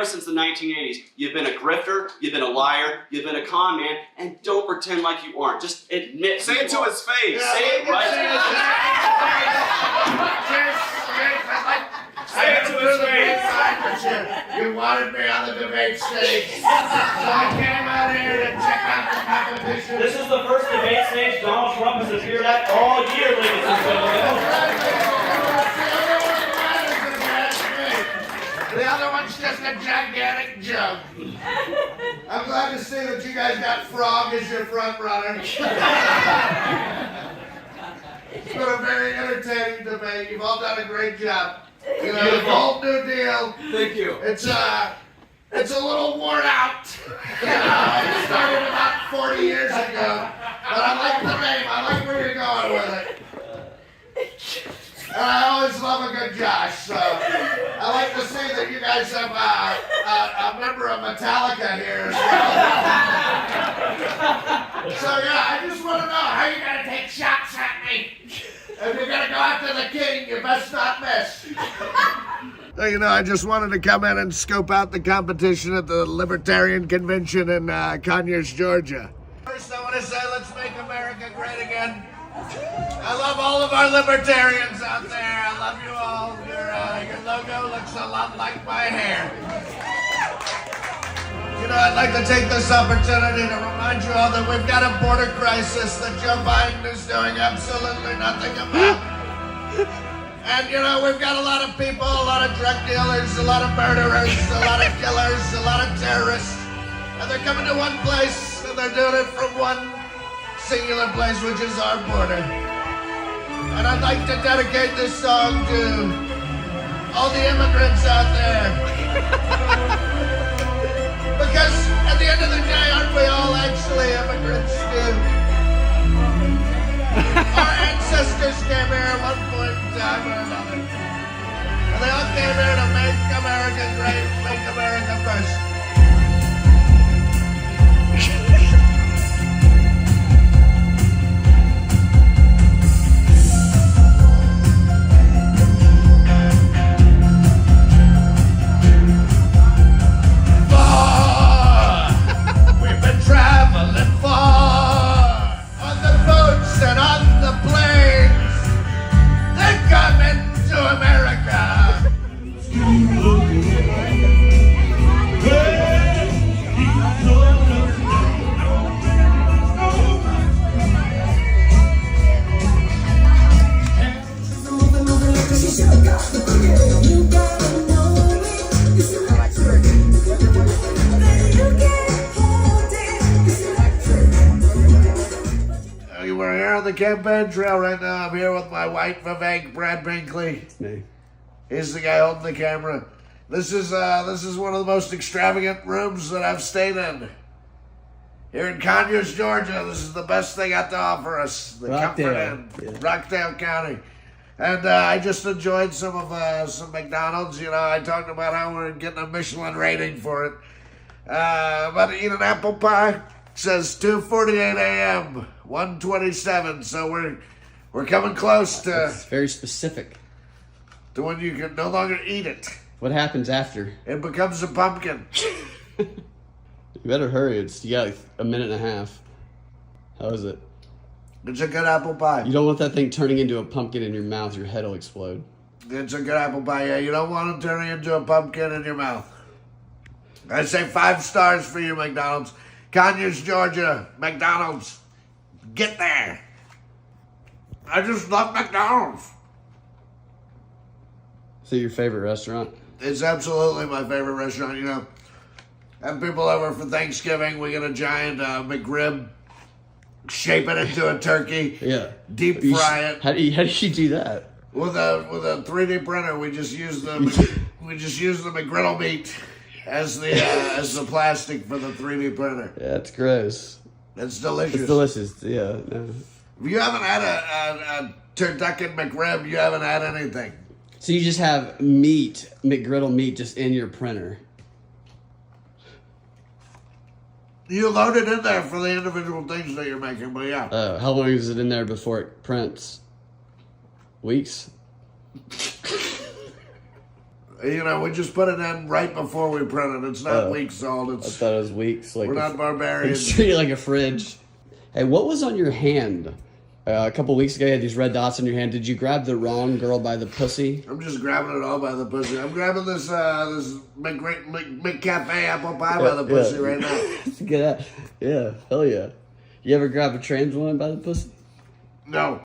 since the 1980s. You've been a grifter, you've been a liar, you've been a con man, and don't pretend like you aren't. Just admit. Say it to his face. Say it right to his face. Say it to his face. You wanted me on the debate stage, so I came out here to check out the competition. This is the first debate stage Donald Trump has appeared at all year, ladies and gentlemen. The other one's just a gigantic joke. I'm glad to see that you guys got Frog as your front runner. It's been a very entertaining debate. You've all done a great job. You know, the Bold New Deal. Thank you. It's a little worn out. You know, it started about 40 years ago. But I like the name. I like where you're going with it. And I always love a good Josh, so I like to see that you guys have a member of Metallica here as well. So yeah, I just want to know how you gonna take shots at me. If you're gonna go after the king, you best not miss. You know, I just wanted to come in and scope out the competition at the Libertarian Convention in Conyers, Georgia. First, I want to say, let's make America great again. I love all of our libertarians out there. I love you all. Your logo looks a lot like my hair. You know, I'd like to take this opportunity to remind you all that we've got a border crisis that Joe Biden is doing absolutely nothing about. And, you know, we've got a lot of people, a lot of drug dealers, a lot of murderers, a lot of killers, a lot of terrorists. And they're coming to one place, and they're doing it from one singular place, which is our border. And I'd like to dedicate this song to all the immigrants out there. Because at the end of the day, aren't we all actually immigrants too? Our ancestors came here at one point in time or another. And they all came here to make America great, make America first. The campaign trail right now. I'm here with my white Vivek, Brad Binkley. It's me. He's the guy holding the camera. This is one of the most extravagant rooms that I've stayed in. Here in Conyers, Georgia, this is the best they got to offer us. The Comfort Inn, Rockdale County. And I just enjoyed some McDonald's. You know, I talked about how we're getting a Michelin rating for it. About to eat an apple pie. It says 2:48 a.m. 1:27. So we're coming close to. It's very specific. To when you can no longer eat it. What happens after? It becomes a pumpkin. You better hurry. You got like a minute and a half. How is it? It's a good apple pie. You don't want that thing turning into a pumpkin in your mouth. Your head will explode. It's a good apple pie. Yeah, you don't want it turning into a pumpkin in your mouth. I say 5 stars for you, McDonald's. Conyers, Georgia, McDonald's. Get there. I just love McDonald's. Is it your favorite restaurant? It's absolutely my favorite restaurant. You know, have people over for Thanksgiving. We get a giant McRib, shape it into a turkey. Yeah. Deep fry it. How do you do that? With a 3D printer, we just use the McGriddle meat as the plastic for the 3D printer. Yeah, it's gross. It's delicious. It's delicious. Yeah. No. If you haven't had a turducken McRib, you haven't had anything. So you just have meat, McGriddle meat, just in your printer. You load it in there for the individual things that you're making, but yeah. How long is it in there before it prints? Weeks? You know, we just put it in right before we print it. It's not weeks old. I It's thought it was weeks. Like we're not barbarians. It's treated like a fridge. Hey, what was on your hand? A couple weeks ago, you had these red dots on your hand. Did you grab the wrong girl by the pussy? I'm just grabbing it all by the pussy. I'm grabbing this McCafe apple pie by the pussy right now. Get that. Yeah, hell yeah. You ever grab a trans woman by the pussy? No.